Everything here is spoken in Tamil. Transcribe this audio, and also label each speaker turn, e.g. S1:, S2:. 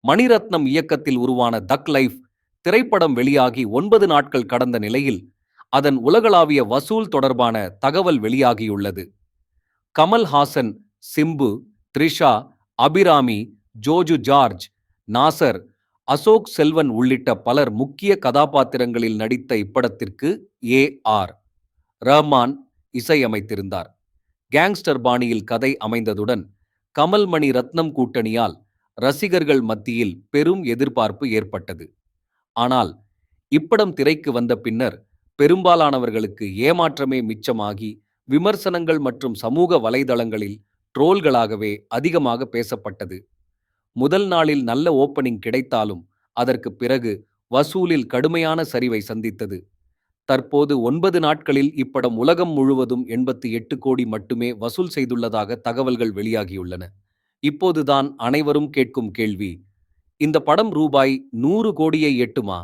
S1: மணிரத்னம் இயக்கத்தில் உருவான தக் லைஃப் திரைப்படம் வெளியாகி 9 நாட்கள் கடந்த நிலையில் அதன் உலகளாவிய வசூல் தொடர்பான தகவல் வெளியாகியுள்ளது. கமல்ஹாசன், சிம்பு, த்ரிஷா, அபிராமி, ஜோஜு ஜார்ஜ், நாசர், அசோக் செல்வன் உள்ளிட்ட பலர் முக்கிய கதாபாத்திரங்களில் நடித்த இப்படத்திற்கு ஏ.ஆர். ரஹ்மான் இசையமைத்திருந்தார். கேங்ஸ்டர் பாணியில் கதை அமைந்ததுடன் கமல் மணி ரத்னம் கூட்டணியால் ரசிகர்கள் மத்தியில் பெரும் எதிர்பார்ப்பு ஏற்பட்டது. ஆனால் இப்படம் திரைக்கு வந்த பின்னர் பெரும்பாலானவர்களுக்கு ஏமாற்றமே மிச்சமாகி விமர்சனங்கள் மற்றும் சமூக வலைதளங்களில் ட்ரோல்களாகவே அதிகமாக பேசப்பட்டது. முதல் நாளில் நல்ல ஓப்பனிங் கிடைத்தாலும் அதற்கு பிறகு வசூலில் கடுமையான சரிவை சந்தித்தது. தற்போது 9 நாட்களில் இப்படம் உலகம் முழுவதும் 88 கோடி மட்டுமே வசூல் செய்துள்ளதாக தகவல்கள் வெளியாகியுள்ளன. இப்போதுதான் அனைவரும் கேட்கும் கேள்வி, இந்த படம் ரூபாய் 100 கோடியை எட்டுமா?